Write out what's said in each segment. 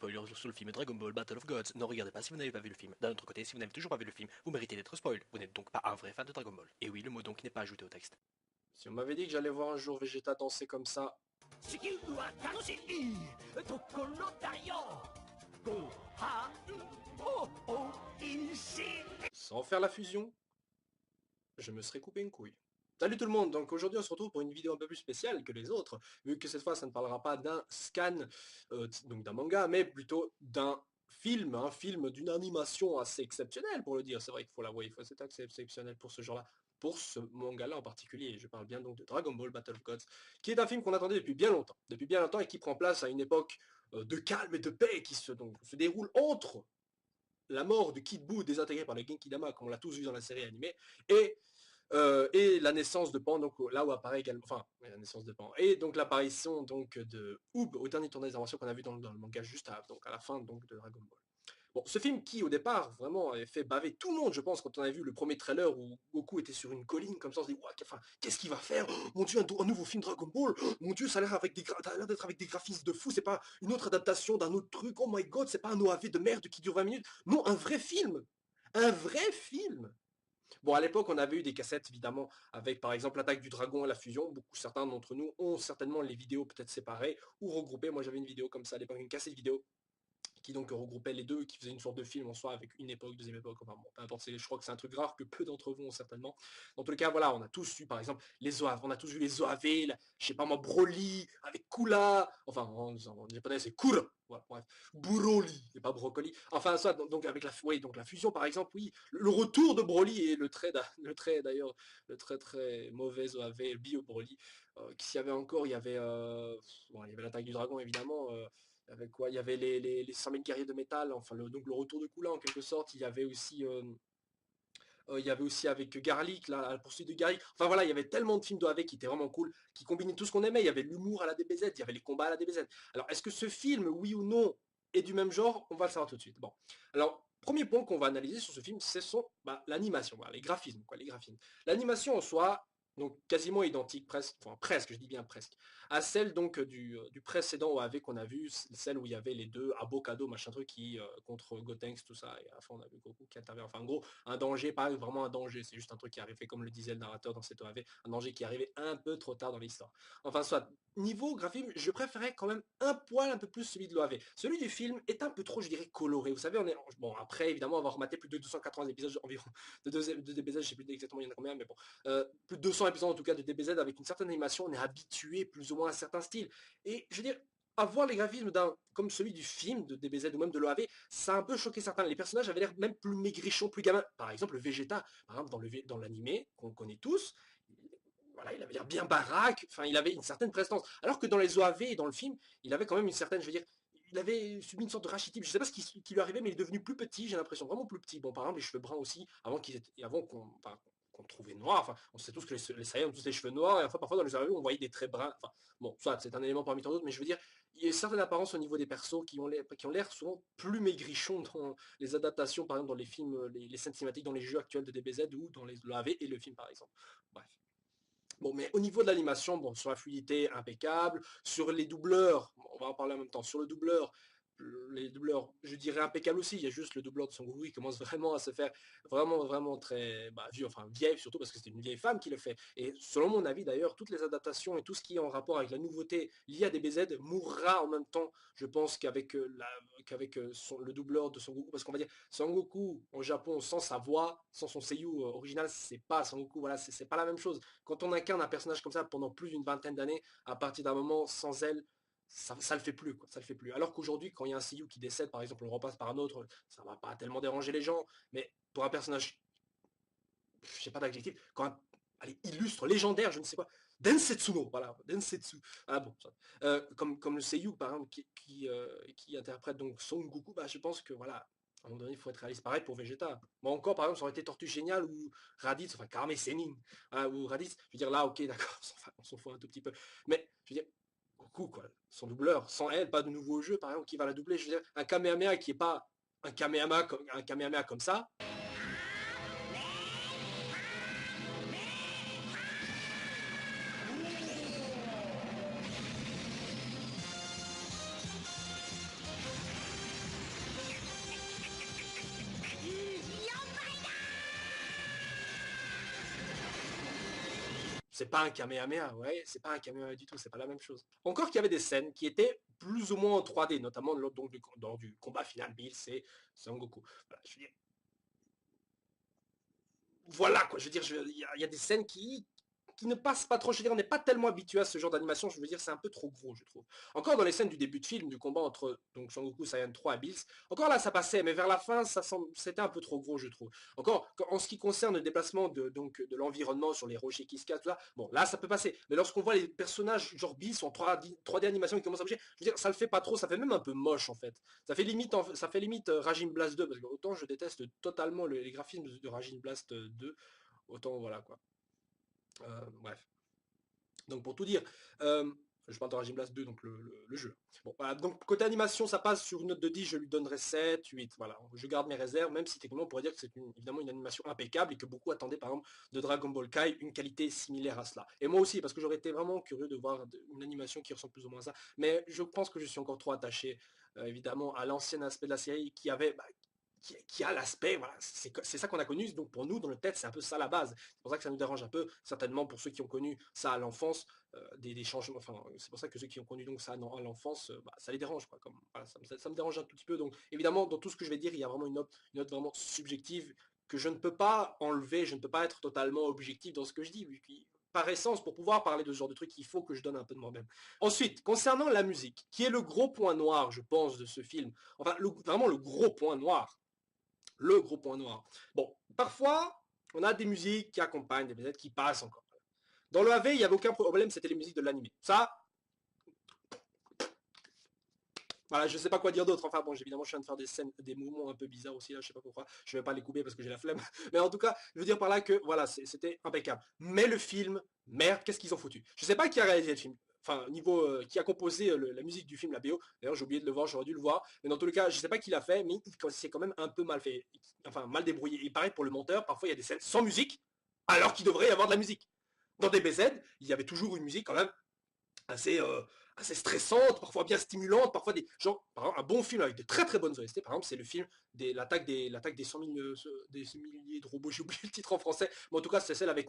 spoiler sur le film Dragon Ball Battle of Gods. Ne regardez pas si vous n'avez pas vu le film. D'un autre côté, si vous n'avez toujours pas vu le film, vous méritez d'être spoil. Vous n'êtes donc pas un vrai fan de Dragon Ball. Et oui, le mot donc n'est pas ajouté au texte. Si on m'avait dit que j'allais voir un jour Vegeta danser comme ça... sans faire la fusion, je me serais coupé une couille. Salut tout le monde, donc aujourd'hui on se retrouve pour une vidéo un peu plus spéciale que les autres, vu que cette fois ça ne parlera pas d'un scan, donc d'un manga, mais plutôt d'un film, un film d'une animation assez exceptionnelle pour le dire, c'est vrai qu'il faut l'avouer, c'est assez exceptionnel pour ce genre-là, pour ce manga-là en particulier, je parle bien donc de Dragon Ball Battle of Gods, qui est un film qu'on attendait depuis bien longtemps et qui prend place à une époque de calme et de paix qui se déroule entre la mort de Kid Buu désintégré par le Genki-Dama, comme on l'a tous vu dans la série animée, et la naissance de Pan, donc là où apparaît également, enfin, la naissance de Pan, et donc l'apparition donc de Oob au dernier tournoi des inventions qu'on a vu dans le manga juste à, donc à la fin donc de Dragon Ball. Bon, ce film qui au départ vraiment avait fait baver tout le monde, je pense, quand on a vu le premier trailer où Goku était sur une colline comme ça, on se dit enfin, qu'est-ce qu'il va faire? Oh, mon Dieu, un nouveau film Dragon Ball. Oh, mon Dieu, ça a l'air d'être avec des graphismes de fou. C'est pas une autre adaptation d'un autre truc. Oh my God, c'est pas un OAV de merde qui dure 20 minutes. Non, un vrai film, un vrai film. Bon, à l'époque, on avait eu des cassettes, évidemment, avec, par exemple, l'attaque du dragon et la fusion. Certains d'entre nous ont certainement les vidéos peut-être séparées ou regroupées. Moi, j'avais une vidéo comme ça à l'époque, une cassette vidéo qui donc regroupait les deux, qui faisait une sorte de film en soi avec une époque, deuxième époque, enfin bon, peu importe, je crois que c'est un truc rare que peu d'entre vous ont certainement. Dans tous les cas, voilà, on a tous eu, par exemple, les OAV, on a tous vu les OAV, je sais pas moi, Broly, avec Kula, enfin, en japonais, c'est Kura, voilà, bref, Broly, c'est pas Brocoli, enfin, ça, donc avec donc la fusion, par exemple, oui, le retour de Broly et le trait d'ailleurs, le très très mauvais OAV, Bio Broly, s'il y avait encore, il y avait l'attaque du dragon, évidemment, avec quoi? Il y avait les 5000 guerriers de métal, enfin donc le retour de Kula en quelque sorte. Il y avait aussi avec Garlic, la poursuite de Garlic. Enfin voilà, il y avait tellement de films d'OAV qui étaient vraiment cool, qui combinaient tout ce qu'on aimait. Il y avait l'humour à la DBZ, il y avait les combats à la DBZ. Alors est-ce que ce film, oui ou non, est du même genre? On va le savoir tout de suite. Bon, alors premier point qu'on va analyser sur ce film, c'est l'animation, voilà, les graphismes, quoi, les graphismes. L'animation en soi, donc quasiment identique, presque, je dis bien presque, à celle donc du précédent OAV qu'on a vu, celle où il y avait les deux Abocado, machin truc, qui contre Gotenks, tout ça, et à la fin on a vu Goku qui intervient, enfin en gros, un danger, pas vraiment un danger, c'est juste un truc qui arrivait, comme le disait le narrateur dans cette OAV, un danger qui arrivait un peu trop tard dans l'histoire. Enfin soit, niveau graphisme, je préférais quand même un poil un peu plus celui de l'OAV. Celui du film est un peu trop, je dirais, coloré. Vous savez, bon, après, évidemment, avoir rematé plus de 280 épisodes environ de DBZ, je sais plus exactement il y en a combien, mais bon, plus de 200 épisodes en tout cas de DBZ avec une certaine animation, on est habitué plus ou moins à certains styles. Et je veux dire, avoir les graphismes comme celui du film de DBZ ou même de l'OAV, ça a un peu choqué certains. Les personnages avaient l'air même plus maigrichons, plus gamins. Par exemple, le Vegeta, par exemple, dans l'animé, qu'on connaît tous, voilà, il avait l'air bien baraque, enfin, il avait une certaine prestance. Alors que dans les OAV et dans le film, il avait quand même une certaine, je veux dire, il avait subi une sorte de rachitisme. Je sais pas qui lui arrivait, mais il est devenu plus petit, j'ai l'impression, vraiment plus petit. Bon, par exemple, les cheveux bruns aussi, avant qu'on trouvait noir, enfin, on sait tous que les Saiyans ont tous les cheveux noirs, et enfin, parfois dans les OAV, on voyait des traits bruns, enfin, bon, soit c'est un élément parmi tant d'autres, mais je veux dire, il y a une certaine apparence au niveau des persos qui ont l'air souvent plus maigrichons dans les adaptations, par exemple, dans les films, les scènes cinématiques, dans les jeux actuels de DBZ ou dans les l'OAV et le film, par exemple. Bref. Bon, mais au niveau de l'animation, bon, sur la fluidité, impeccable. Sur les doubleurs, on va en parler en même temps. Sur le doubleur, les doubleurs, je dirais impeccable aussi. Il y a juste le doubleur de Son Goku qui commence vraiment à se faire vraiment très vieux, enfin vieille surtout parce que c'était une vieille femme qui le fait. Et selon mon avis d'ailleurs, toutes les adaptations et tout ce qui est en rapport avec la nouveauté liée à DBZ mourra en même temps, je pense, qu'avec le doubleur de Son Goku. Parce qu'on va dire, Son Goku au Japon sans sa voix, sans son seiyuu original, c'est pas Son Goku, voilà, c'est pas la même chose. Quand on incarne un personnage comme ça pendant plus d'une vingtaine d'années, à partir d'un moment sans elle, ça le fait plus, quoi. Ça le fait plus. Alors qu'aujourd'hui, quand il y a un seiyuu qui décède, par exemple, on le repasse par un autre, ça va pas tellement déranger les gens. Mais pour un personnage, je sais pas d'adjectif, allez, illustre, légendaire, je ne sais pas, Densetsuno, voilà, Densetsu. Ah bon, ça. Comme le seiyuu, par exemple, qui interprète donc Son Goku, bah, je pense que voilà, à un moment donné, il faut être réaliste. Pareil pour Vegeta. Bon, encore, par exemple, ça aurait été Tortue Géniale ou Raditz, enfin, Carme Sennin, hein, ou Raditz. Je veux dire, là, ok, d'accord, on s'en fout un tout petit peu. Mais, je veux dire, Goku, quoi, son doubleur, sans elle, pas de nouveau jeu, par exemple, qui va la doubler. Je veux dire, un Kamehameha qui est pas un Kamehameha comme ça, c'est pas un Kamehameha, ouais, c'est pas un Kamehameha du tout, c'est pas la même chose. Encore qu'il y avait des scènes qui étaient plus ou moins en 3D, notamment lors du combat final Bills et Son Goku. Voilà, je veux dire, voilà quoi, je veux dire, il y a des scènes qui ne passent pas trop, je veux dire, on n'est pas tellement habitué à ce genre d'animation, je veux dire, c'est un peu trop gros, je trouve. Encore dans les scènes du début de film, du combat entre donc Son Goku Saiyan 3 et Bills, encore là ça passait, mais vers la fin, c'était un peu trop gros, je trouve. Encore, en ce qui concerne le déplacement de l'environnement sur les rochers qui se cassent, tout ça, bon, là ça peut passer. Mais lorsqu'on voit les personnages, genre Bills en 3D animation qui commencent à bouger, je veux dire, ça le fait pas trop, ça fait même un peu moche en fait. Ça fait limite Raging Blast 2, parce que autant je déteste totalement les graphismes de Raging Blast 2, autant voilà quoi. Bref. Donc pour tout dire, je parle de Raging Blast 2, donc le jeu. Bon, voilà, donc côté animation, ça passe sur une note de 10, je lui donnerai 7, 8. Voilà, je garde mes réserves, même si techniquement on pourrait dire que c'est évidemment une animation impeccable et que beaucoup attendaient par exemple de Dragon Ball Kai une qualité similaire à cela. Et moi aussi, parce que j'aurais été vraiment curieux de voir une animation qui ressemble plus ou moins à ça. Mais je pense que je suis encore trop attaché, évidemment, à l'ancien aspect de la série qui avait, qui a l'aspect, voilà, c'est ça qu'on a connu, donc pour nous, dans le tête, c'est un peu ça la base. C'est pour ça que ça nous dérange un peu, certainement pour ceux qui ont connu ça à l'enfance, des changements, enfin, c'est pour ça que ceux qui ont connu donc ça à l'enfance, ça les dérange, quoi, comme, voilà, ça me dérange un tout petit peu, donc évidemment, dans tout ce que je vais dire, il y a vraiment une note vraiment subjective, que je ne peux pas enlever, je ne peux pas être totalement objectif dans ce que je dis, par essence, pour pouvoir parler de ce genre de truc, il faut que je donne un peu de moi-même. Ensuite, concernant la musique, qui est le gros point noir, je pense, de ce film, enfin, vraiment le gros point noir, le gros point noir. Bon, parfois, on a des musiques qui accompagnent, des musiques qui passent encore. Dans le AV, il n'y avait aucun problème, c'était les musiques de l'animé. Ça, voilà, je sais pas quoi dire d'autre. Enfin bon, évidemment, je viens de faire des scènes, des mouvements un peu bizarres aussi là, je sais pas pourquoi. Je vais pas les couper parce que j'ai la flemme. Mais en tout cas, je veux dire par là que voilà, c'était impeccable. Mais le film, merde, qu'est-ce qu'ils ont foutu? Je sais pas qui a réalisé le film. Enfin, niveau qui a composé la musique du film, la BO. D'ailleurs, j'ai oublié de le voir, j'aurais dû le voir. Mais dans tous les cas, je sais pas qui l'a fait, mais c'est quand même un peu mal fait. Enfin, mal débrouillé. Et pareil pour le monteur, parfois il y a des scènes sans musique, alors qu'il devrait y avoir de la musique. Dans DBZ, il y avait toujours une musique quand même assez, assez stressante, parfois bien stimulante, parfois des genre, par exemple, un bon film avec de très très bonnes OST, par exemple, c'est le film l'attaque des 100 000, des milliers de robots, j'ai oublié le titre en français, mais en tout cas c'est celle avec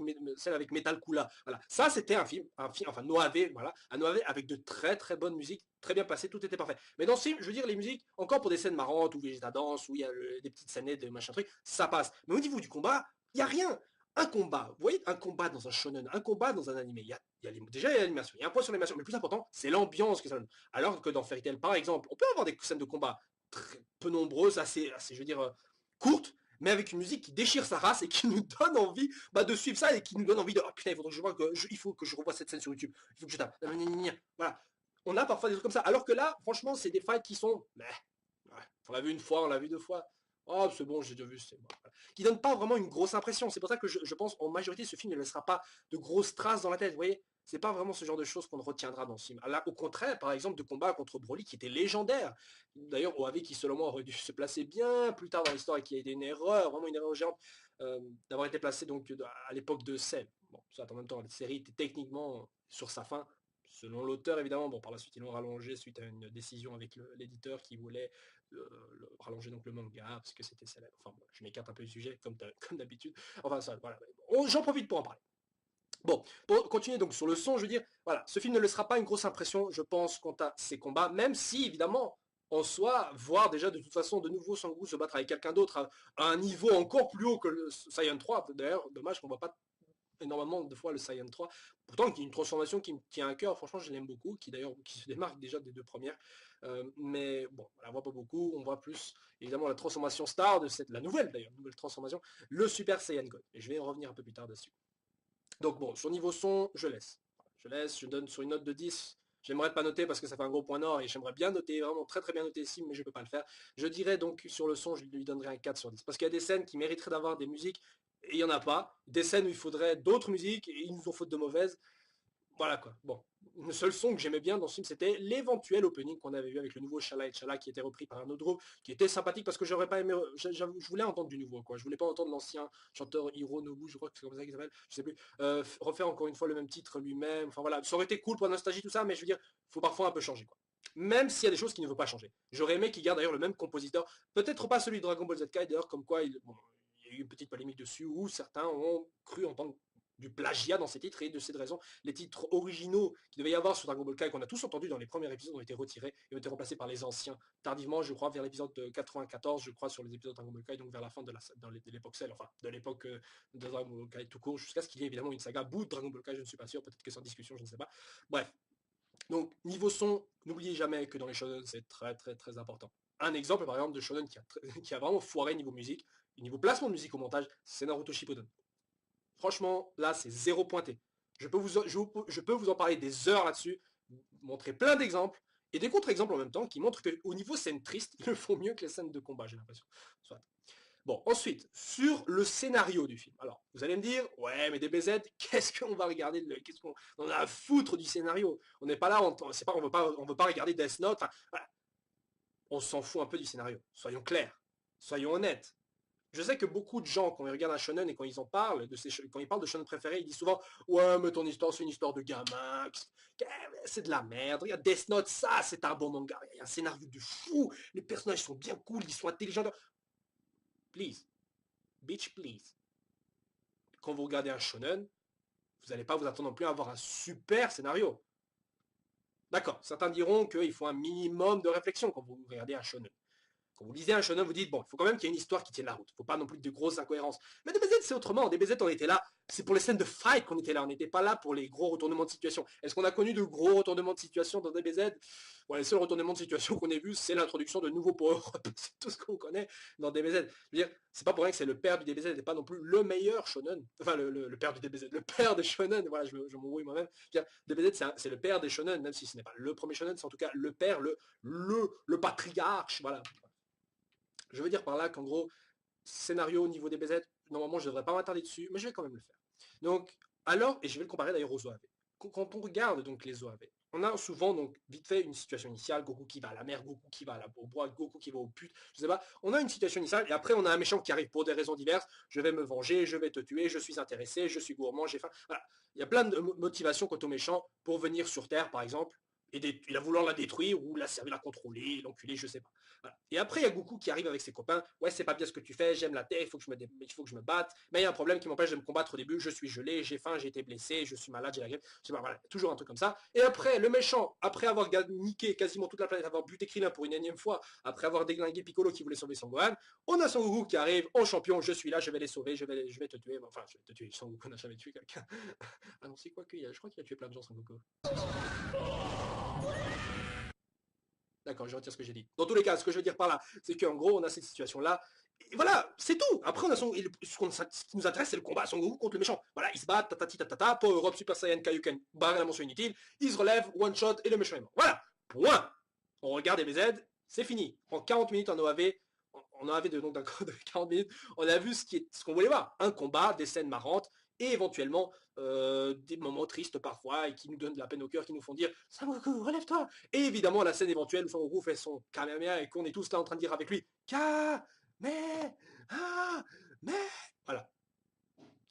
Metal Kula. Voilà, ça c'était un film, enfin Noave, voilà, un Noave avec de très très bonnes musiques, très bien passées, tout était parfait. Mais dans ce film, je veux dire, les musiques, encore pour des scènes marrantes, où Vegeta danse, où il y a des petites scènes de machin truc, ça passe. Mais au niveau du combat, il n'y a rien. Un combat, vous voyez, un combat dans un shonen, un combat dans un animé, déjà il y a l'animation, il y a un point sur l'animation, mais le plus important, c'est l'ambiance que ça donne. Alors que dans Fairy Tail, par exemple, on peut avoir des scènes de combat très peu nombreuses, assez je veux dire, courtes, mais avec une musique qui déchire sa race et qui nous donne envie de suivre ça et qui nous donne envie de oh putain, il faut que je revoie cette scène sur YouTube, il faut que je tape. Voilà. On a parfois des trucs comme ça. Alors que là, franchement, c'est des fights qui sont. Ouais, on l'a vu une fois, on l'a vu deux fois. Oh, c'est bon, j'ai déjà vu, c'est bon. Voilà. Qui donne pas vraiment une grosse impression. C'est pour ça que je pense en majorité ce film ne laissera pas de grosses traces dans la tête. Vous voyez, c'est pas vraiment ce genre de choses qu'on retiendra dans ce film. Là, au contraire, par exemple, de combat contre Broly qui était légendaire. D'ailleurs, OAV qui selon moi aurait dû se placer bien plus tard dans l'histoire et qui a été une erreur, vraiment une erreur géante, d'avoir été placé donc à l'époque de Cell. Bon, ça en même temps, la série était techniquement sur sa fin. Selon l'auteur, évidemment, bon, par la suite, ils l'ont rallongé suite à une décision avec l'éditeur qui voulait rallonger donc le manga parce que c'était célèbre. Enfin, bon, je m'écarte un peu du sujet comme d'habitude. Enfin, ça, voilà. J'en profite pour en parler. Bon, pour continuer donc sur le son, je veux dire, voilà, ce film ne laissera pas une grosse impression, je pense, quant à ses combats, même si, évidemment, en soi, voir déjà de toute façon de nouveau Sangoku se battre avec quelqu'un d'autre à un niveau encore plus haut que le Saiyan 3, d'ailleurs, dommage qu'on voit pas énormément de fois le Saiyan 3, pourtant qui est une transformation qui me tient à cœur, franchement je l'aime beaucoup, qui se démarque déjà des deux premières, mais bon, on la voit pas beaucoup, on voit plus évidemment la transformation star de la nouvelle d'ailleurs, nouvelle transformation, le Super Saiyan God, et je vais y revenir un peu plus tard dessus. Donc bon, sur niveau son, je donne sur une note de 10. J'aimerais pas noter parce que ça fait un gros point nord et j'aimerais bien noter, vraiment très très bien noter ici, mais je peux pas le faire. Je dirais donc sur le son, je lui donnerais un 4 sur 10. Parce qu'il y a des scènes qui mériteraient d'avoir des musiques et il n'y en a pas. Des scènes où il faudrait d'autres musiques et ils nous ont faute de mauvaises. Voilà quoi. Bon. Le seul son que j'aimais bien dans ce film, c'était l'éventuel opening qu'on avait vu avec le nouveau Shala et Chala qui était repris par un autre groupe, qui était sympathique parce que j'aurais pas aimé. Je voulais entendre du nouveau, quoi. Je voulais pas entendre l'ancien chanteur Hironobu, je crois que c'est comme ça qu'il s'appelle, je sais plus, refaire encore une fois le même titre lui-même. Enfin voilà, ça aurait été cool pour la nostalgie, tout ça, mais je veux dire, faut parfois un peu changer, quoi. Même s'il y a des choses qui ne veulent pas changer. J'aurais aimé qu'il garde d'ailleurs le même compositeur, peut-être pas celui de Dragon Ball Z Kai, d'ailleurs, comme quoi il y a eu une petite polémique dessus où certains ont cru entendre du plagiat dans ces titres, et de cette raison, les titres originaux qu'il devait y avoir sur Dragon Ball Kai, qu'on a tous entendu dans les premiers épisodes, ont été retirés et ont été remplacés par les anciens, tardivement, je crois, vers l'épisode 94, je crois, sur les épisodes de Dragon Ball Kai, donc vers la fin de l'époque Cell, enfin, de l'époque de Dragon Ball Kai tout court, jusqu'à ce qu'il y ait évidemment une saga bout de Dragon Ball Kai, je ne suis pas sûr, peut-être que c'est en discussion, je ne sais pas. Bref. Donc, niveau son, n'oubliez jamais que dans les shonen, c'est très très très important. Un exemple, par exemple, de shonen qui a vraiment foiré niveau musique, niveau placement de musique au montage, c'est Naruto Shippuden. Franchement, là, c'est zéro pointé. Je peux vous en parler des heures là-dessus, montrer plein d'exemples, et des contre-exemples en même temps, qui montrent qu'au niveau scène triste, ils le font mieux que les scènes de combat, j'ai l'impression. Soit. Bon, ensuite, sur le scénario du film. Alors, vous allez me dire, ouais, mais DBZ, qu'est-ce qu'on va regarder, qu'est-ce qu'on a à foutre du scénario? On n'est pas là, on veut pas regarder Death Note, enfin, voilà. On s'en fout un peu du scénario. Soyons clairs, soyons honnêtes. Je sais que beaucoup de gens, quand ils regardent un shonen et quand ils en parlent, quand ils parlent de shonen préféré, ils disent souvent, ouais, mais ton histoire, c'est une histoire de gamin, c'est de la merde. Regarde Death Note, ça, c'est un bon manga. Il y a un scénario de fou, les personnages sont bien cool, ils sont intelligents. Please, bitch, please. Quand vous regardez un shonen, vous n'allez pas vous attendre non plus à avoir un super scénario. D'accord, certains diront qu'il faut un minimum de réflexion quand vous regardez un shonen. Quand vous lisez un shonen, vous dites, bon, il faut quand même qu'il y ait une histoire qui tienne la route. Il ne faut pas non plus de grosses incohérences. Mais DBZ, c'est autrement. DBZ, on était là. C'est pour les scènes de fight qu'on était là. On n'était pas là pour les gros retournements de situation. Est-ce qu'on a connu de gros retournements de situation dans DBZ? Ouais, les seuls retournements de situation qu'on ait vus, c'est l'introduction de nouveaux power-up. C'est tout ce qu'on connaît dans DBZ. Je veux dire, c'est pas pour rien que c'est le père du DBZ et pas non plus le meilleur shonen. Enfin, le père du DBZ, le père des shonen. Voilà, je m'embrouille moi-même. DBZ, c'est le père des shonen, même si ce n'est pas le premier shonen, c'est en tout cas le père, le patriarche. Voilà. Je veux dire par là qu'en gros, scénario au niveau des BZ, normalement je ne devrais pas m'attarder dessus, mais je vais quand même le faire. Donc, alors, et je vais le comparer d'ailleurs aux OAV. Quand on regarde donc les OAV, on a souvent donc vite fait une situation initiale, Goku qui va à la mer, Goku qui va au bois, Goku qui va au pute, je sais pas. On a une situation initiale et après on a un méchant qui arrive pour des raisons diverses. Je vais me venger, je vais te tuer, je suis intéressé, je suis gourmand, j'ai faim. Voilà. Il y a plein de motivations quant au méchant pour venir sur Terre par exemple. Et il a vouloir la détruire ou la servir, la contrôler, l'enculer, je sais pas. Voilà. Et après, il y a Goku qui arrive avec ses copains. Ouais, c'est pas bien ce que tu fais, j'aime la terre, il faut que je me batte. Mais il y a un problème qui m'empêche de me combattre au début. Je suis gelé, j'ai faim, j'ai été blessé, je suis malade, j'ai la grippe. Je sais pas, voilà, toujours un truc comme ça. Et après, le méchant, après avoir niqué quasiment toute la planète, avoir buté Krillin pour une énième fois, après avoir déglingué Piccolo qui voulait sauver Son Gohan, on a Son Goku qui arrive en champion. Je suis là, je vais les sauver, je vais te tuer. Enfin, je vais te tuer. Son Goku n'a jamais tué quelqu'un. Ah non, c'est quoi que je crois qu'il a tué plein de gens, Son Goku. D'accord, je retire ce que j'ai dit. Dans tous les cas, ce que je veux dire par là, c'est qu'en gros, on a cette situation-là. Et voilà, c'est tout. Après, on a ce qui nous intéresse, c'est le combat Son Goku contre le méchant. Voilà, ils se battent, tatati tatata, Power Europe, Super Saiyan, Kaioken, barre la mention inutile, ils se relèvent, one shot, et le méchant est mort. Voilà, point. On regarde DBZ, c'est fini. En 40 minutes en OAV, en OAV de 40 minutes, on a vu ce qu'on voulait voir. Un combat, des scènes marrantes, et éventuellement des moments tristes parfois et qui nous donnent de la peine au cœur, qui nous font dire Sangoku, relève-toi. Et évidemment la scène éventuelle où Sangoku fait son Kamehameha et qu'on est tous là en train de dire avec lui Ka mais ah mais voilà.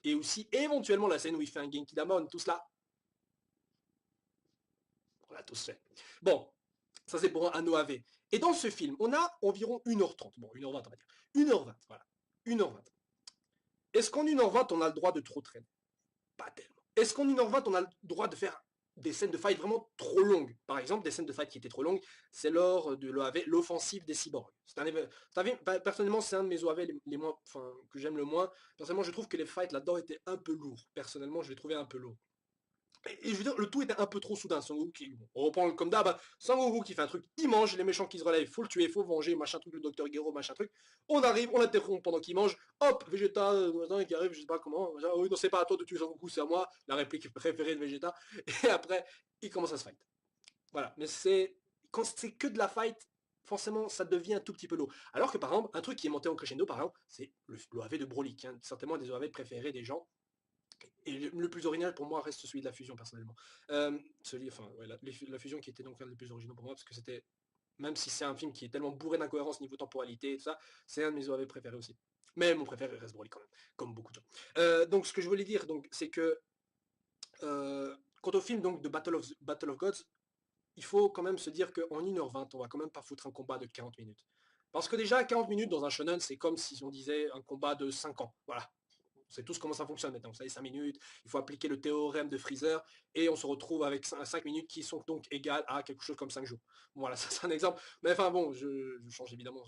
Et aussi éventuellement la scène où il fait un Genki Damon, tout cela. On l'a tous fait. Bon, ça c'est pour un OAV. Et dans ce film, on a environ 1h30. Bon, 1h20 on va dire. 1h20, voilà. 1h20. Est-ce qu'en 1h20 on a le droit de trop traîner? Pas tellement. Est-ce qu'en 1h20 on a le droit de faire des scènes de fight vraiment trop longues? Par exemple, des scènes de fight qui étaient trop longues, c'est lors de l'OAV, l'offensive des cyborgs. Personnellement, c'est un de mes OAV les moins, enfin, que j'aime le moins. Personnellement, je trouve que les fights là-dedans étaient un peu lourds. Personnellement, je les trouvais un peu lourds. Et je veux dire, le tout était un peu trop soudain. Sangoku qui, on reprend comme d'hab, Sangoku qui fait un truc, il mange, les méchants qui se relèvent, faut le tuer, faut venger, machin truc, le docteur Gero, machin truc. On arrive, on l'interrompt pendant qu'il mange, hop, Vegeta, qui arrive, je sais pas comment, oui, non, c'est pas à toi de tuer Sangoku, c'est à moi, la réplique préférée de Vegeta. Et après, il commence à se fight. Voilà, mais quand c'est que de la fight, forcément, ça devient un tout petit peu lourd. Alors que par exemple, un truc qui est monté en crescendo, par exemple, c'est l'OAV de Broly, qui est certainement un des OAV préférés des gens. Et le plus original pour moi reste celui de la fusion personnellement. La fusion qui était donc un des plus originaux pour moi parce que c'était, même si c'est un film qui est tellement bourré d'incohérences niveau temporalité et tout ça, c'est un de mes OAV préférés aussi. Mais mon préféré reste Broly quand même, comme beaucoup de gens. Donc ce que je voulais dire, donc, c'est que quant au film donc, de Battle of Gods, il faut quand même se dire qu'en 1h20, on va quand même pas foutre un combat de 40 minutes. Parce que déjà, 40 minutes dans un shonen, c'est comme si on disait un combat de 5 ans. Voilà. sait tous comment ça fonctionne maintenant. Vous savez, 5 minutes, il faut appliquer le théorème de Freezer, et on se retrouve avec 5 minutes qui sont donc égales à quelque chose comme 5 jours. Voilà, ça c'est un exemple. Mais enfin bon, je change évidemment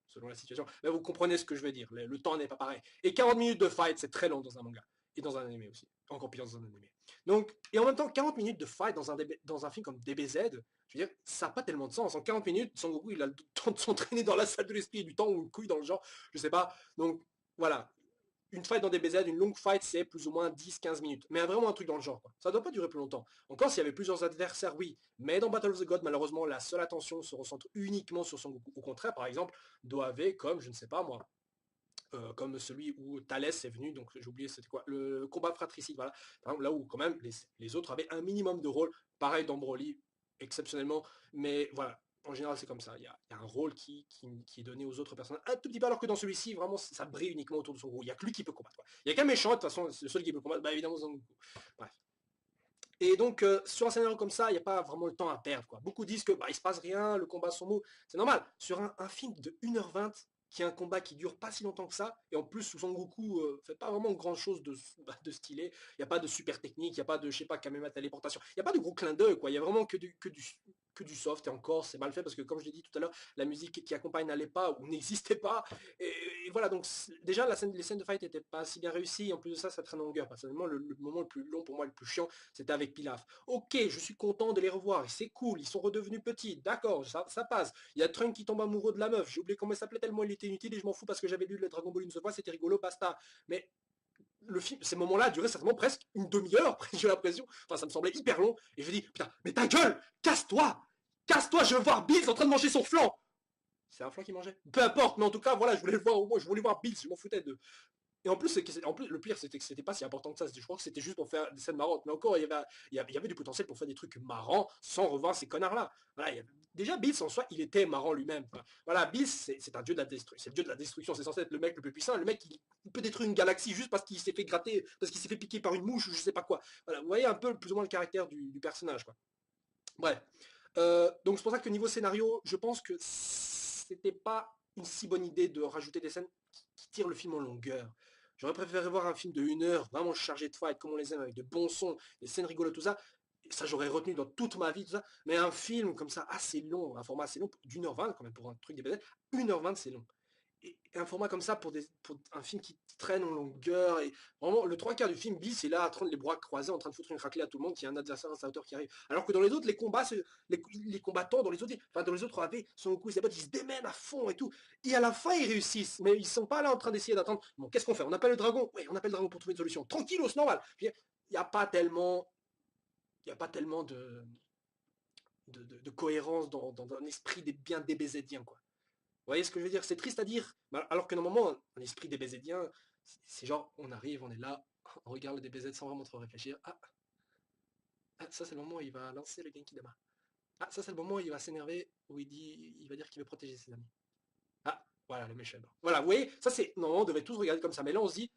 selon la situation. Mais vous comprenez ce que je veux dire. Le temps n'est pas pareil. Et 40 minutes de fight, c'est très long dans un manga. Et dans un anime aussi. Encore pire dans un anime. Donc, et en même temps, 40 minutes de fight dans un film comme DBZ, je veux dire, ça n'a pas tellement de sens. En 40 minutes, Son Goku, il a le temps de s'entraîner dans la salle de l'esprit et du temps ou une couille dans le genre, je sais pas. Donc, voilà. Une fight dans DBZ, une longue fight, c'est plus ou moins 10-15 minutes. Mais vraiment un truc dans le genre, quoi. Ça doit pas durer plus longtemps. Encore s'il y avait plusieurs adversaires, oui. Mais dans Battle of the God, malheureusement, la seule attention se recentre uniquement sur Son Goku. Au contraire, par exemple, Doave, comme, je ne sais pas moi, comme celui où Thalès est venu, donc j'ai oublié c'était quoi, le combat fratricide, voilà. Par exemple, là où quand même les autres avaient un minimum de rôle, pareil dans Broly, exceptionnellement, mais voilà, en général c'est comme ça, il y a un rôle qui est donné aux autres personnages, un tout petit peu, alors que dans celui-ci, vraiment, ça brille uniquement autour de son groupe, il n'y a que lui qui peut combattre, quoi. Il n'y a qu'un méchant, de toute façon, c'est le seul qui peut combattre, bah évidemment, Son Goku. Bref. Et donc, sur un scénario comme ça, il n'y a pas vraiment le temps à perdre, quoi. Beaucoup disent que bah, il se passe rien, le combat sont mou. C'est normal. Sur un film de 1h20, qui est un combat qui dure pas si longtemps que ça, et en plus, Son Goku fait pas vraiment grand chose de stylé. Il n'y a pas de super technique, il n'y a pas de, je sais pas, Kamema téléportation. Il n'y a pas de gros clin d'œil, quoi. Il y a vraiment que du soft, et encore, c'est mal fait, parce que comme je l'ai dit tout à l'heure, la musique qui accompagne n'allait pas, ou n'existait pas. Et voilà, donc déjà, les scènes de fight n'étaient pas si bien réussies. En plus de ça, ça traîne en longueur. Personnellement, le moment le plus long pour moi, le plus chiant, c'était avec Pilaf. Ok, je suis content de les revoir, c'est cool, ils sont redevenus petits, d'accord, ça passe. Il y a Trunks qui tombe amoureux de la meuf, j'ai oublié comment elle s'appelait tellement il était inutile et je m'en fous parce que j'avais lu le Dragon Ball une seule fois, c'était rigolo, basta. Mais le film, ces moments-là duraient certainement presque une demi-heure, j'ai l'impression. Enfin, ça me semblait hyper long. Et je me dis, putain, mais ta gueule, casse-toi, casse-toi, je veux voir Bills en train de manger son flan. C'est un flan qui mangeait. Peu importe, mais en tout cas, voilà, je voulais le voir au moins, je voulais voir Bills, je m'en foutais de. Et en plus, le pire, c'était que c'était pas si important que ça. Je crois que c'était juste pour faire des scènes marrantes. Mais encore, il y avait du potentiel pour faire des trucs marrants sans revoir ces connards-là. Voilà, déjà, Bills en soi, il était marrant lui-même. Voilà, Bills, c'est un dieu de la destruction. C'est le dieu de la destruction. C'est censé être le mec le plus puissant. Le mec, il peut détruire une galaxie juste parce qu'il s'est fait gratter, parce qu'il s'est fait piquer par une mouche ou je sais pas quoi. Voilà, vous voyez un peu plus ou moins le caractère du personnage, quoi. Bref. Donc c'est pour ça que niveau scénario, je pense que c'était pas une si bonne idée de rajouter des scènes qui tirent le film en longueur. J'aurais préféré voir un film de 1 heure, vraiment chargé de fight, comme on les aime, avec de bons sons, des scènes rigolotes, tout ça. Et ça, j'aurais retenu dans toute ma vie, tout ça. Mais un film comme ça, assez long, un format assez long, d'1h20, quand même, pour un truc des BZ, 1h20, c'est long. Et un format comme ça pour un film qui traîne en longueur, et vraiment le 3 quarts du film, Bill c'est là à traîner les bras croisés en train de foutre une raclée à tout le monde, qui a un adversaire à sa hauteur qui arrive, alors que dans les autres les combats les combattants dans les autres, enfin dans les autres AV, Son Goku et ses potes, ils se démènent à fond et tout, et à la fin ils réussissent, mais ils sont pas là en train d'essayer d'attendre, bon qu'est-ce qu'on fait, on appelle le dragon, oui on appelle le dragon pour trouver une solution, tranquillos, c'est normal. Il n'y a pas tellement de cohérence dans un esprit bien DBZien, quoi. Vous voyez ce que je veux dire? C'est triste à dire, alors que normalement, un esprit DBZien, c'est genre, on arrive, on est là, on regarde le DBZ sans vraiment trop réfléchir. Ça c'est le moment où il va lancer le Genki Dama. Ça c'est le moment où il va s'énerver, où il va dire qu'il veut protéger ses amis. Voilà, le méchant. Voilà, vous voyez, ça c'est, non, on devait tous regarder comme ça, mais là on se dit,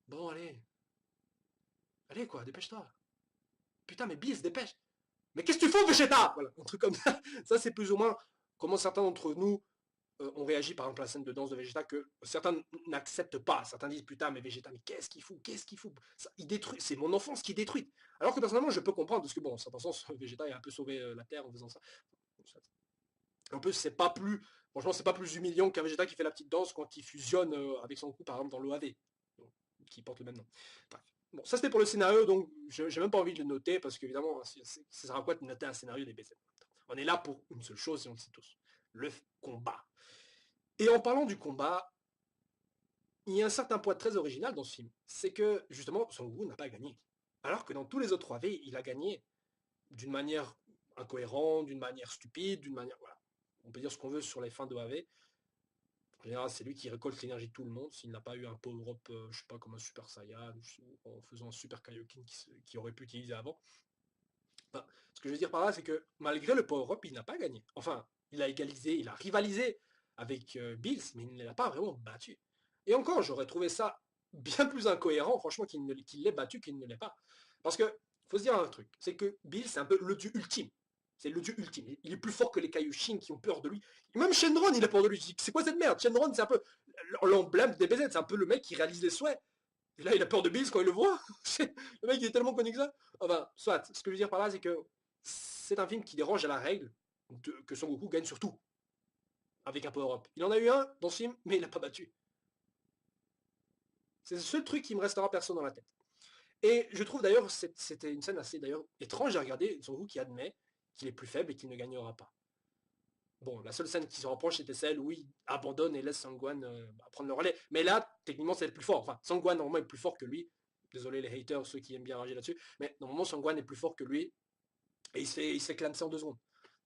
bon allez quoi, dépêche-toi. Putain, mais Bills, dépêche. Mais qu'est-ce que tu fais, Vegeta? Voilà, un truc comme ça. Ça c'est plus ou moins comment certains d'entre nous on réagit par exemple à la scène de danse de Vegeta que certains n'acceptent pas. Certains disent putain mais Vegeta mais qu'est-ce qu'il fout? Qu'est-ce qu'il fout? Ça, il détruit, c'est mon enfance qui est détruite. Alors que personnellement je peux comprendre parce que bon, en certain sens, Vegeta a un peu sauvé la Terre en faisant ça. En plus c'est pas plus, franchement c'est pas plus humiliant qu'un Vegeta qui fait la petite danse quand il fusionne avec son coup par exemple dans l'OAV, qui porte le même nom. Bref. Bon, ça c'était pour le scénario, donc j'ai même pas envie de le noter parce qu'évidemment, ça sert à quoi de noter un scénario des BZ? On est là pour une seule chose et on le sait tous, le combat. Et en parlant du combat, il y a un certain point très original dans ce film. C'est que, justement, Son Goku n'a pas gagné. Alors que dans tous les autres 3V, il a gagné d'une manière incohérente, d'une manière stupide, d'une manière... Voilà. On peut dire ce qu'on veut sur les fins de AV. En général, c'est lui qui récolte l'énergie de tout le monde. S'il n'a pas eu un power-up, je sais pas, comme un Super Saiyan, en faisant un Super Kaioken qui aurait pu utiliser avant. Enfin, ce que je veux dire par là, c'est que malgré le power-up, il n'a pas gagné. Enfin, il a égalisé, il a rivalisé avec Bills, mais il ne l'a pas vraiment battu. Et encore, j'aurais trouvé ça bien plus incohérent, franchement, qu'il l'ait battu qu'il ne l'ait pas. Parce que, faut se dire un truc, c'est que Bills, c'est un peu le dieu ultime. C'est le dieu ultime. Il est plus fort que les Kaioshin qui ont peur de lui. Et même Shenron, il a peur de lui. C'est quoi cette merde? Shenron, c'est un peu l'emblème des BZ, c'est un peu le mec qui réalise les souhaits. Et là, il a peur de Bills quand il le voit. Le mec, il est tellement connu que ça. Enfin, soit, ce que je veux dire par là, c'est que c'est un film qui dérange à la règle que Son Goku gagne sur tout, avec un power-up. Il en a eu un dans ce film, mais il l'a pas battu. C'est le seul truc qui me restera perso dans la tête. Et je trouve d'ailleurs, c'était une scène assez d'ailleurs étrange à regarder, Son Goku qui admet qu'il est plus faible et qu'il ne gagnera pas. Bon, la seule scène qui se rapproche, c'était celle où il abandonne et laisse Sangwan prendre le relais. Mais là, techniquement, c'est le plus fort. Enfin, Sangwan, normalement, est plus fort que lui. Désolé les haters, ceux qui aiment bien rager là-dessus. Mais normalement, Sangwan est plus fort que lui. Et il se fait clamser en 2 secondes.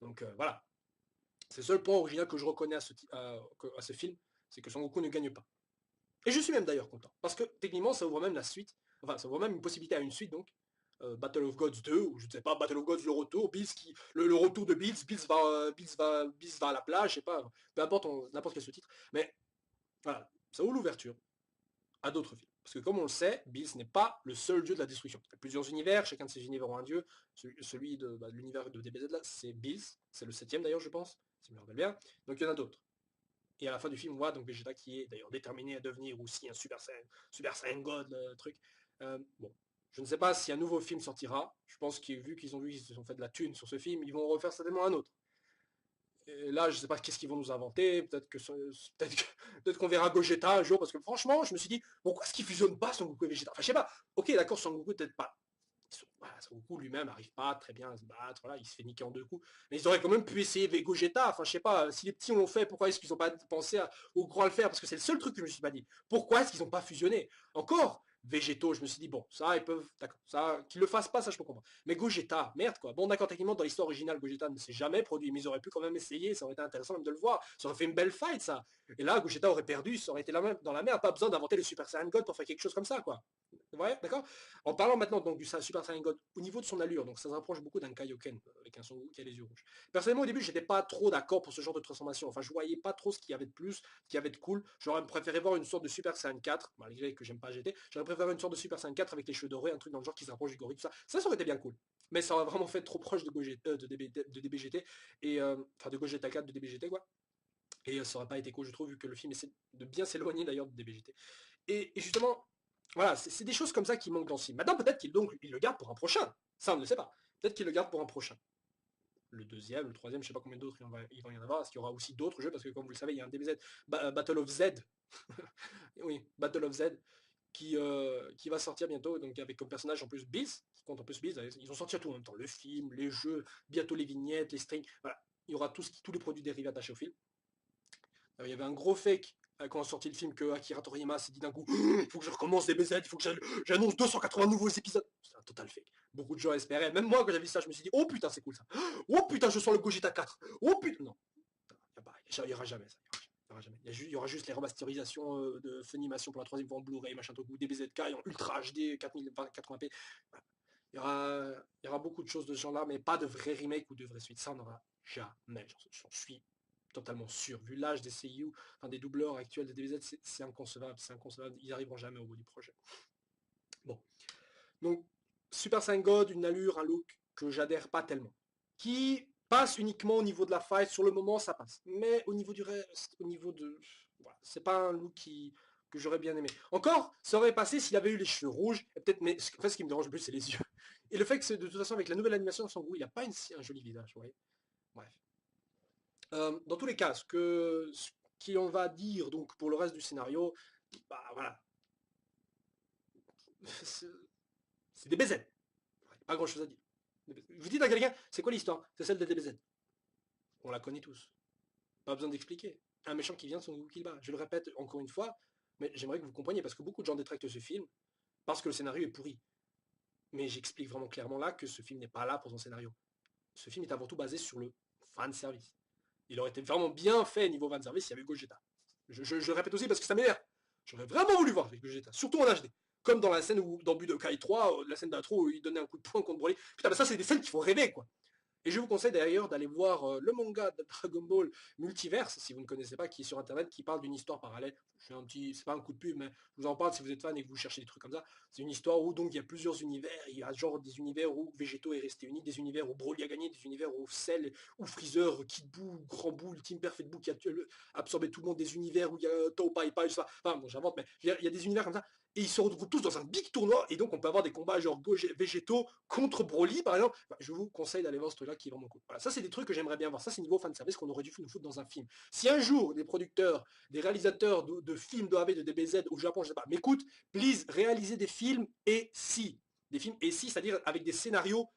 Donc voilà. C'est le seul point original que je reconnais à ce film, c'est que Son Goku ne gagne pas. Et je suis même d'ailleurs content. Parce que techniquement, ça ouvre même la suite. Enfin, ça ouvre même une possibilité à une suite, donc. Battle of Gods 2, ou je ne sais pas, Battle of Gods le retour, le retour de Bills va à la plage, je sais pas, peu importe n'importe quel sous-titre. Mais voilà, ça ouvre l'ouverture à d'autres films. Parce que comme on le sait, Bills n'est pas le seul dieu de la destruction. Il y a plusieurs univers, chacun de ces univers ont un dieu. Celui de l'univers de DBZ là, c'est Bills, c'est le 7ème d'ailleurs je pense, si je me rappelle bien. Donc il y en a d'autres. Et à la fin du film, on voit donc Vegeta qui est d'ailleurs déterminé à devenir aussi un Super Saiyan God, truc. Bon, je ne sais pas si un nouveau film sortira. Je pense que vu qu'ils se sont fait de la thune sur ce film, ils vont refaire certainement un autre. Et là, je ne sais pas qu'est-ce qu'ils vont nous inventer. Peut-être qu'on verra Gogeta un jour, parce que franchement, je me suis dit, pourquoi est-ce qu'ils fusionnent pas Son Goku et Vegeta? Enfin, je sais pas. Ok, d'accord, Son Goku peut-être pas. Voilà, Son Goku lui-même n'arrive pas très bien à se battre, voilà, il se fait niquer en 2 coups. Mais ils auraient quand même pu essayer Vegeta, enfin je sais pas, si les petits l'ont fait, pourquoi est-ce qu'ils n'ont pas pensé aux grands à le faire? Parce que c'est le seul truc que je me suis pas dit. Pourquoi est-ce qu'ils n'ont pas fusionné? Encore, Végétaux, je me suis dit, bon, ça, ils peuvent, d'accord, ça, qu'ils le fassent pas, ça, je peux comprendre. Mais Gogeta, merde, quoi. Bon, d'accord, techniquement, dans l'histoire originale, Gogeta ne s'est jamais produit, mais ils auraient pu quand même essayer, ça aurait été intéressant même de le voir. Ça aurait fait une belle fight, ça. Et là, Gogeta aurait perdu, ça aurait été dans la merde, pas besoin d'inventer le Super Saiyan God pour faire quelque chose comme ça, quoi. Ouais, d'accord. En parlant maintenant donc du Super Saiyan God, au niveau de son allure, donc ça se rapproche beaucoup d'un Kaioken, avec un Son Goku qui a les yeux rouges. Personnellement, au début, j'étais pas trop d'accord pour ce genre de transformation. Enfin, je voyais pas trop ce qu'il y avait de plus, ce qu'il y avait de cool. J'aurais préféré voir une sorte de Super Saiyan 4, malgré que j'aime pas GT. J'aurais préféré une sorte de Super Saiyan 4 avec les cheveux dorés, un truc dans le genre qui se rapproche du gorille, tout ça. Ça aurait été bien cool. Mais ça aurait vraiment fait trop proche de, de DBGT, et enfin de Gogeta 4 de DBGT, quoi. Et ça aurait pas été cool, je trouve, vu que le film essaie de bien s'éloigner d'ailleurs de DBGT. Et justement, voilà, c'est des choses comme ça qui manquent dans ce film. Maintenant, peut-être qu'il le garde pour un prochain. Ça, on ne le sait pas. Peut-être qu'il le garde pour un prochain. Le deuxième, le troisième, je ne sais pas combien d'autres il va y en avoir. Est-ce qu'il y aura aussi d'autres jeux? Parce que, comme vous le savez, il y a un DBZ, Battle of Z. Oui, Battle of Z, qui va sortir bientôt. Donc, avec comme personnage en plus Biz, qui compte en plus Biz. Ils ont sorti à tout en même temps. Le film, les jeux, bientôt les vignettes, les strings. Voilà. Il y aura tous les produits dérivés attachés au film. Il y avait un gros fake quand on a sorti le film que Akira Toriyama s'est dit d'un coup il faut que je recommence DBZ, il faut que j'annonce 280 nouveaux épisodes. C'est un total fake. Beaucoup de gens espéraient. Même moi, quand j'ai vu ça, je me suis dit oh putain, c'est cool ça. Oh putain, je sens le Gogeta 4. Oh putain. Non, il n'y aura jamais ça. Il y aura juste les remasterisations de Funimation pour la 3ème fois en Blu-ray, machin tout, DBZK et en Ultra HD 4080p. Il y aura beaucoup de choses de ce genre-là, mais pas de vrai remake ou de vraie suite. Ça, on n'aura jamais. J'en suis totalement sûr. Vu l'âge des CIU, enfin des doubleurs actuels des DBZ, c'est inconcevable. C'est inconcevable. Ils n'arriveront jamais au bout du projet. Bon. Donc, Super Saiyan God, une allure, un look que j'adhère pas tellement. Qui passe uniquement au niveau de la fight. Sur le moment, ça passe. Mais au niveau du reste, au niveau de... Voilà, c'est pas un look que j'aurais bien aimé. Encore, ça aurait passé s'il avait eu les cheveux rouges. Et peut-être, mais en fait, ce qui me dérange le plus, c'est les yeux. Et le fait que, de toute façon, avec la nouvelle animation de Son Goku, il n'a pas un joli visage, vous voyez. Bref. Dans tous les cas, ce qu'on va dire donc pour le reste du scénario, bah voilà. C'est des BZ. Pas grand chose à dire. Vous dites à quelqu'un, c'est quoi l'histoire? C'est celle des DBZ. On la connaît tous. Pas besoin d'expliquer. Un méchant qui vient de Son Goku qui le bat. Je le répète encore une fois, mais j'aimerais que vous compreniez, parce que beaucoup de gens détractent ce film, parce que le scénario est pourri. Mais j'explique vraiment clairement là que ce film n'est pas là pour son scénario. Ce film est avant tout basé sur le fan service. Il aurait été vraiment bien fait niveau fan service s'il y avait Gogeta. Je le répète aussi parce que ça m'énerve. J'aurais vraiment voulu voir avec Gogeta, surtout en HD. Comme dans la scène où, dans Budokai 3, la scène d'intro où il donnait un coup de poing contre Broly. Putain, mais ça, c'est des scènes qui font rêver, quoi. Et je vous conseille d'ailleurs d'aller voir le manga de Dragon Ball Multiverse, si vous ne connaissez pas, qui est sur internet, qui parle d'une histoire parallèle. Je fais c'est pas un coup de pub, mais je vous en parle si vous êtes fan et que vous cherchez des trucs comme ça. C'est une histoire où donc il y a plusieurs univers. Il y a genre des univers où Végéto est resté uni, des univers où Broly a gagné, des univers où Cell, où Freezer, Kid Buu, Grand Buu, Team Perfect Buu qui a absorbé tout le monde, des univers où il y a Tao Pai Pai, tout ça. Enfin bon, j'invente, mais il y a des univers comme ça. et ils se retrouvent tous dans un big tournoi, et donc on peut avoir des combats genre végétaux contre Broly par exemple. Enfin, je vous conseille d'aller voir ce truc là qui est vraiment cool. Voilà, ça c'est des trucs que j'aimerais bien voir, ça c'est niveau fan service qu'on aurait dû nous foutre dans un film. Si un jour des producteurs, des réalisateurs de films d'OAV, de DBZ au Japon, je sais pas, m'écoute, please, réalisez des films et si. Des films et si, c'est-à-dire avec des scénarios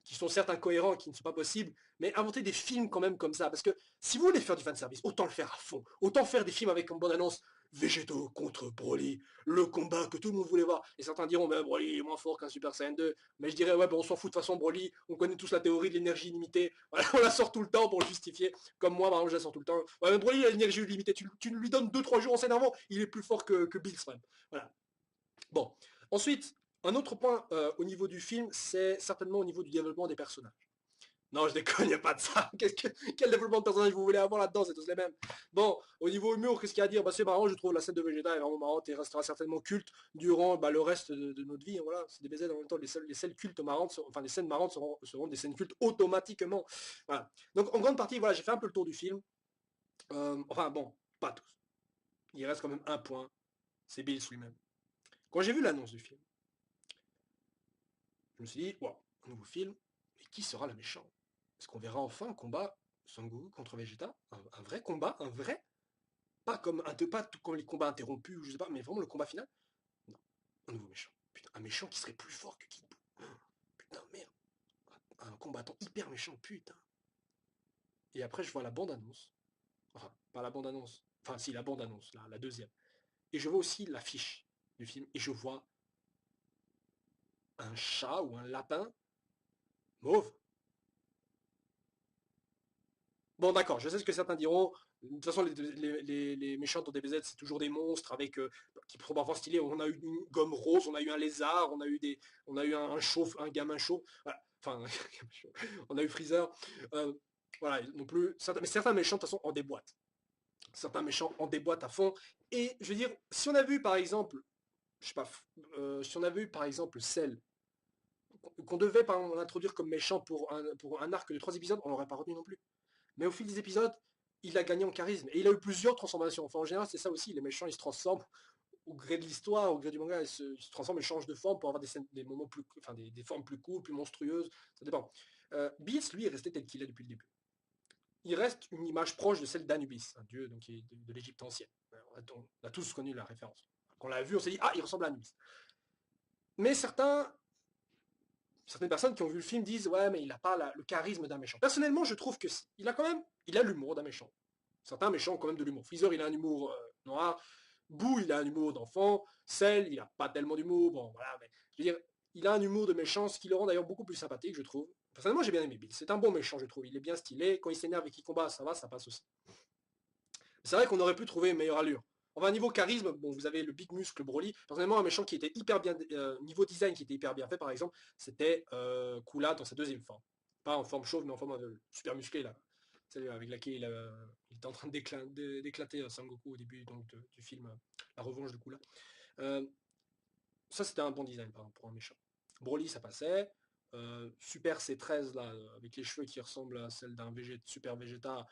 qui sont certes incohérents, qui ne sont pas possibles, mais inventer des films quand même comme ça. Parce que si vous voulez faire du fanservice, autant le faire à fond. Autant faire des films avec comme bonne annonce Végétaux contre Broly, le combat que tout le monde voulait voir. Et certains diront, mais Broly est moins fort qu'un Super Saiyan 2. Mais je dirais, ouais, ben on s'en fout de toute façon, Broly, on connaît tous la théorie de l'énergie illimitée. Voilà, on la sort tout le temps pour le justifier. Comme moi, par exemple, je la sors tout le temps. Ouais, mais Broly a l'énergie illimitée. Tu lui donnes 2-3 jours en s'énervant, il est plus fort que Bills même. Voilà. Bon. Ensuite, un autre point au niveau du film, c'est certainement au niveau du développement des personnages. Non, je déconne, il n'y a pas de ça. Quel développement de personnage vous voulez avoir là-dedans? C'est tous les mêmes. Bon, au niveau humour, qu'est-ce qu'il y a à dire? Bah, c'est marrant, je trouve la scène de Vegeta est vraiment marrante et restera certainement culte durant le reste de notre vie. Voilà, c'est des BZ en même temps. Les scènes cultes marrantes, enfin les scènes marrantes seront des scènes cultes automatiquement. Voilà. Donc en grande partie, voilà, j'ai fait un peu le tour du film. Enfin bon, pas tous. Il reste quand même un point, c'est Bills lui-même. Quand j'ai vu l'annonce du film, je me suis dit, wow, un nouveau film, mais qui sera le méchant? Est-ce qu'on verra enfin un combat Sangoku contre Vegeta, un vrai combat, un vrai, pas tout comme les combats interrompus, ou je sais pas, mais vraiment le combat final? Non, un nouveau méchant. Putain, un méchant qui serait plus fort que Kid Buu. Putain, merde. Un combattant hyper méchant, putain. Et après, je vois la bande-annonce. Enfin, pas la bande-annonce. Enfin, si, la bande-annonce, la deuxième. Et je vois aussi l'affiche du film. Et je vois un chat ou un lapin mauve. Bon, d'accord, je sais ce que certains diront. De toute façon, les méchants dans DBZ, c'est toujours des monstres avec qui sont parfois stylés. On a eu une gomme rose, on a eu un lézard, on a eu un chauve, un gamin chauve. Voilà. Enfin, on a eu Freezer. Voilà, non plus. Mais certains méchants, de toute façon, en déboîtent. Certains méchants en déboîtent à fond. Et je veux dire, si on a vu par exemple, je sais pas, si on a vu par exemple Cell, qu'on devait par exemple introduire comme méchant pour un arc de 3 épisodes, on l'aurait pas retenu non plus. Mais au fil des épisodes, il a gagné en charisme. Et il a eu plusieurs transformations. Enfin, en général, c'est ça aussi. Les méchants, ils se transforment au gré de l'histoire, au gré du manga. Ils se transforment, ils changent de forme pour avoir des moments plus, enfin, des formes plus cool, plus monstrueuses. Ça dépend. Bills, lui, est resté tel qu'il est depuis le début. Il reste une image proche de celle d'Anubis, un dieu donc, de l'Égypte ancienne. On a tous connu la référence. Quand on l'a vu, on s'est dit, ah, il ressemble à Anubis. Mais certaines personnes qui ont vu le film disent ouais mais il n'a pas le charisme d'un méchant. Personnellement je trouve que il a quand même l'humour d'un méchant. Certains méchants ont quand même de l'humour. Freezer il a un humour noir, Boo il a un humour d'enfant, Cell il a pas tellement d'humour, bon voilà, mais je veux dire, il a un humour de méchant, ce qui le rend d'ailleurs beaucoup plus sympathique je trouve. Personnellement j'ai bien aimé Bill, c'est un bon méchant je trouve, il est bien stylé, quand il s'énerve et qu'il combat ça va, ça passe aussi. C'est vrai qu'on aurait pu trouver une meilleure allure. Enfin, niveau charisme, bon, vous avez le big muscle Broly. Personnellement, un méchant qui était hyper bien, niveau design qui était hyper bien fait, par exemple, c'était Kula dans sa deuxième forme. Pas en forme chauve, mais en forme super musclée, là. Celle avec laquelle il était en train d'éclater Sangoku au début donc, du film La Revanche de Kula. Euh, Ça, c'était un bon design, par exemple, pour un méchant. Broly, ça passait. Super C13, là, avec les cheveux qui ressemblent à celles d'un super Vegeta,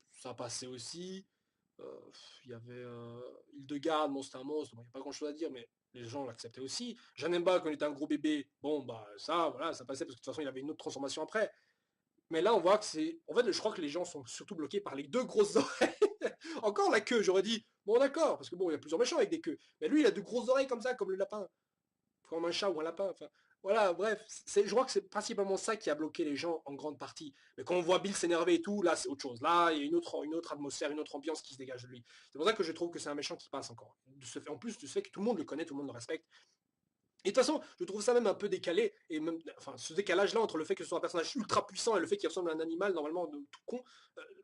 ça passait aussi. Euh, il y avait Hildegarde, bon c'était un monstre, il n'y a pas grand chose à dire, mais les gens l'acceptaient aussi. Janemba, quand il était un gros bébé, bon bah ça, voilà, ça passait parce que de toute façon il avait une autre transformation après. Mais là on voit que c'est. En fait, je crois que les gens sont surtout bloqués par les deux grosses oreilles. Encore la queue, j'aurais dit, bon d'accord, parce que bon, il y a plusieurs méchants avec des queues. Mais lui, il a deux grosses oreilles comme ça, comme le lapin. Comme un chat ou un lapin. Enfin, voilà, bref, je crois que c'est principalement ça qui a bloqué les gens en grande partie. Mais quand on voit Bill s'énerver et tout, là c'est autre chose. Là, il y a une autre atmosphère, une autre ambiance qui se dégage de lui. C'est pour ça que je trouve que c'est un méchant qui passe encore. En plus de ce fait que tout le monde le connaît, tout le monde le respecte. Et de toute façon, je trouve ça même un peu décalé, et même, enfin, ce décalage-là entre le fait que ce soit un personnage ultra puissant et le fait qu'il ressemble à un animal, normalement, tout con,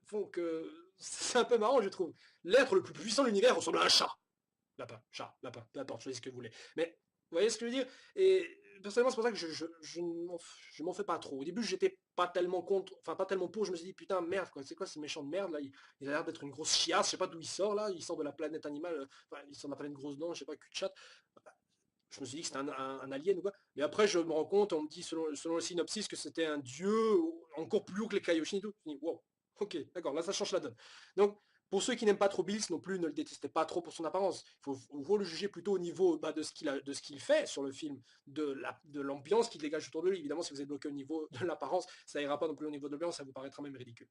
font que c'est un peu marrant, je trouve. L'être le plus puissant de l'univers ressemble à un chat. Lapin, chat, lapin, peu importe, choisissez ce que vous voulez. Mais vous voyez ce que je veux dire? Et personnellement, c'est pour ça que je m'en fais pas trop. Au début, j'étais pas tellement contre, enfin pas tellement pour, je me suis dit putain merde quoi, c'est quoi ce méchant de merde là, il a l'air d'être une grosse chiasse, je sais pas d'où il sort là, il sort de la planète animale, enfin il sort de la planète grosse dent, je sais pas, cul de chat. Je me suis dit que c'était un alien ou quoi. Mais après je me rends compte, on me dit selon le synopsis que c'était un dieu encore plus haut que les Kaioshin et tout. Je me dis wow, ok, d'accord, là ça change la donne. Donc Pour ceux qui n'aiment pas trop Bills non plus, ne le détestez pas trop pour son apparence. Faut le juger plutôt au niveau de ce qu'il fait sur le film, de l'ambiance qu'il dégage autour de lui. Évidemment, si vous êtes bloqué au niveau de l'apparence, ça ira pas non plus au niveau de l'ambiance, ça vous paraîtra même ridicule.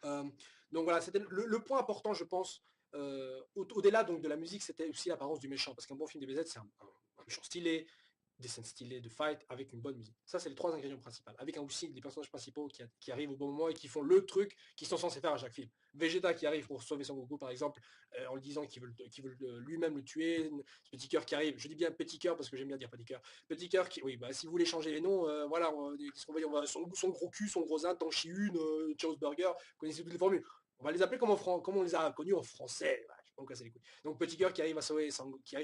Donc voilà, c'était le point important, je pense. Au-delà donc de la musique, c'était aussi l'apparence du méchant, parce qu'un bon film de BZ, c'est un méchant stylé, des scènes stylées de fight avec une bonne musique. Ça, c'est les 3 ingrédients principaux. Avec aussi des personnages principaux qui arrivent au bon moment et qui font le truc qu'ils sont censés faire à chaque film. Vegeta qui arrive pour sauver Son Goku, par exemple, en lui disant qu'il veut lui-même le tuer. Petit cœur qui arrive. Je dis bien petit cœur parce que j'aime bien dire petit cœur. Petit cœur qui, oui, bah si vous voulez changer les noms, voilà, qu'est-ce qu'on va dire, son gros cul, son gros âne, Tanchi Une, Chaos Burger, vous connaissez toutes les formules. On va les appeler comme on les a connus en français. Voilà, je vais pas me casser les couilles. Donc Petit Cœur qui arrive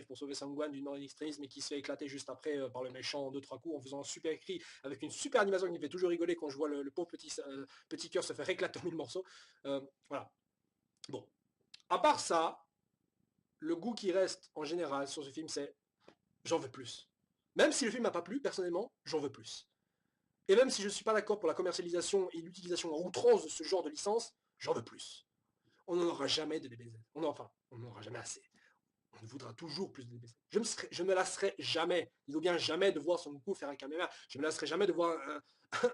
pour sauver Sangwan du non extrémisme mais qui se fait éclater juste après par le méchant en 2-3 coups en faisant un super cri avec une super animation qui me fait toujours rigoler quand je vois le pauvre petit Cœur se faire éclater en 1000 morceaux. Voilà. Bon. À part ça, le goût qui reste en général sur ce film, c'est j'en veux plus. Même si le film m'a pas plu, personnellement, j'en veux plus. Et même si je ne suis pas d'accord pour la commercialisation et l'utilisation en outrance de ce genre de licence, j'en veux plus. On n'en aura jamais de DBZ. On n'en aura jamais assez. On voudra toujours plus de DBZ. Je ne me lasserai jamais, il faut bien jamais de voir Son Goku faire un caméra. Je ne me lasserai jamais de voir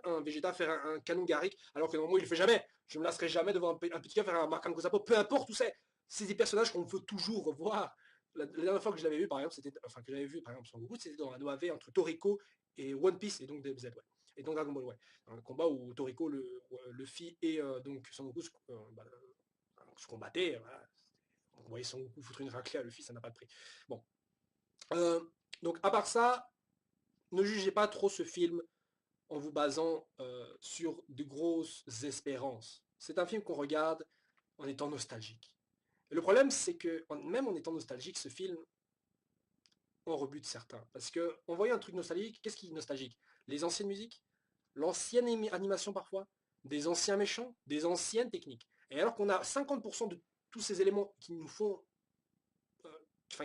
un Vegeta faire un canon Garrick, alors que normalement il le fait jamais. Je ne me lasserai jamais de voir un petit gars faire un Mark Sapo, peu importe où c'est. C'est des personnages qu'on veut toujours revoir. La dernière fois que je l'avais vu, par exemple, Son Goku, c'était dans un OAV entre Toriko et One Piece, et donc DBZ, ouais. Et donc Dragon Ball, ouais. Un combat où Toriko, Luffy et donc Son Goku se combattaient. Voilà. Vous voyez Son Goku foutre une raclée à Luffy, ça n'a pas de prix. Bon. Donc à part ça, ne jugez pas trop ce film en vous basant sur de grosses espérances. C'est un film qu'on regarde en étant nostalgique. Et le problème, c'est que même en étant nostalgique, ce film, on rebute certains. Parce que on voyait un truc nostalgique, qu'est-ce qui est nostalgique? Les anciennes musiques, l'ancienne animation parfois, des anciens méchants, des anciennes techniques. Et alors qu'on a 50% de tous ces éléments qui nous font,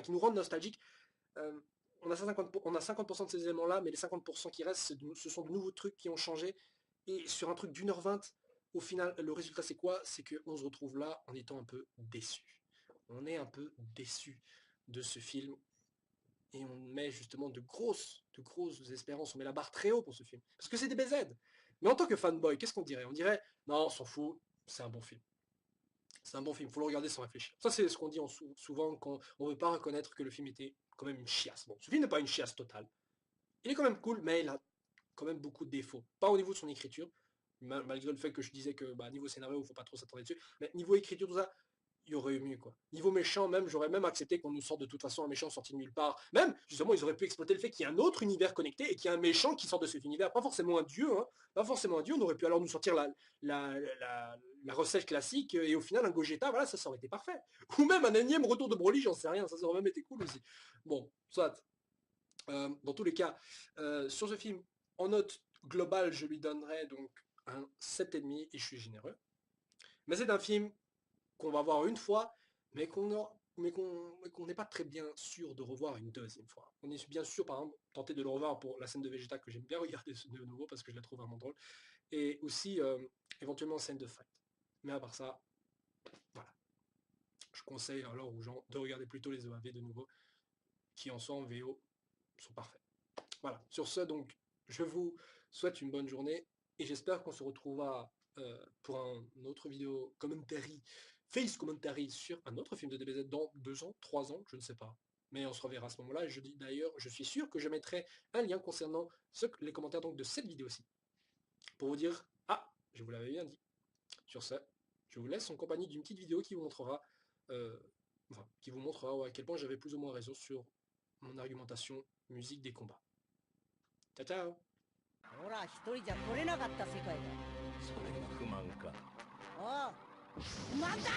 qui nous rendent nostalgiques, on a 50% de ces éléments-là, mais les 50% qui restent, ce sont de nouveaux trucs qui ont changé. Et sur un truc d'1h20, au final, le résultat c'est quoi? C'est qu'on se retrouve là en étant un peu déçu. On est un peu déçu de ce film. Et on met justement de grosses espérances. On met la barre très haut pour ce film. Parce que c'est des BZ. Mais en tant que fanboy, qu'est-ce qu'on dirait? On dirait, non, on s'en fout, c'est un bon film. C'est un bon film, faut le regarder sans réfléchir. Ça, c'est ce qu'on dit souvent quand on ne veut pas reconnaître que le film était quand même une chiasse. Bon, ce film n'est pas une chiasse totale. Il est quand même cool, mais il a quand même beaucoup de défauts. Pas au niveau de son écriture, malgré le fait que je disais que niveau scénario, il ne faut pas trop s'attendre dessus. Mais niveau écriture, tout ça, il y aurait eu mieux, quoi. Niveau méchant, même, j'aurais même accepté qu'on nous sorte de toute façon un méchant sorti de nulle part. Même, justement, ils auraient pu exploiter le fait qu'il y a un autre univers connecté et qu'il y a un méchant qui sort de cet univers. Pas forcément un dieu, hein. Pas forcément un dieu. On aurait pu alors nous sortir la recette classique et au final un Gogeta, voilà, ça aurait été parfait. Ou même un énième retour de Broly, j'en sais rien, ça aurait même été cool aussi. Bon, soit. Dans tous les cas, sur ce film, en note globale, je lui donnerais donc un 7,5 et je suis généreux. Mais c'est un film qu'on va voir une fois, mais qu'on n'est pas très bien sûr de revoir une deuxième fois. On est bien sûr, par exemple, tenté de le revoir pour la scène de Vegeta que j'aime bien regarder de nouveau parce que je la trouve vraiment drôle, et aussi éventuellement scène de fight. Mais à part ça, voilà. Je conseille alors aux gens de regarder plutôt les OAV de nouveau, qui en sont en VO sont parfaits. Voilà, sur ce, donc, je vous souhaite une bonne journée, et j'espère qu'on se retrouvera pour un autre vidéo commentary, face commentary sur un autre film de DBZ dans 2 ans, 3 ans, je ne sais pas. Mais on se reverra à ce moment-là, et je dis d'ailleurs, je suis sûr que je mettrai un lien concernant les commentaires donc, de cette vidéo-ci, pour vous dire, ah, je vous l'avais bien dit. Sur ce, je vous laisse en compagnie d'une petite vidéo qui vous montrera, à quel point j'avais plus ou moins raison sur mon argumentation musique des combats. Ciao ciao. ほら、一人じゃ取れなかった世界だ。それが不満か。ああ、不満だ。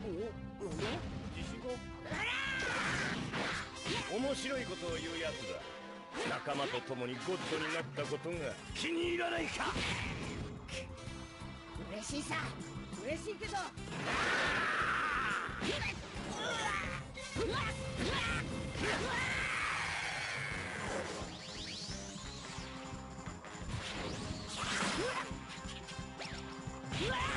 お、なんだ？自信が？面白いことを言うやつだ。仲間と共にゴッドになったことが気に入らないか。嬉しいさ。嬉しいけど。うわ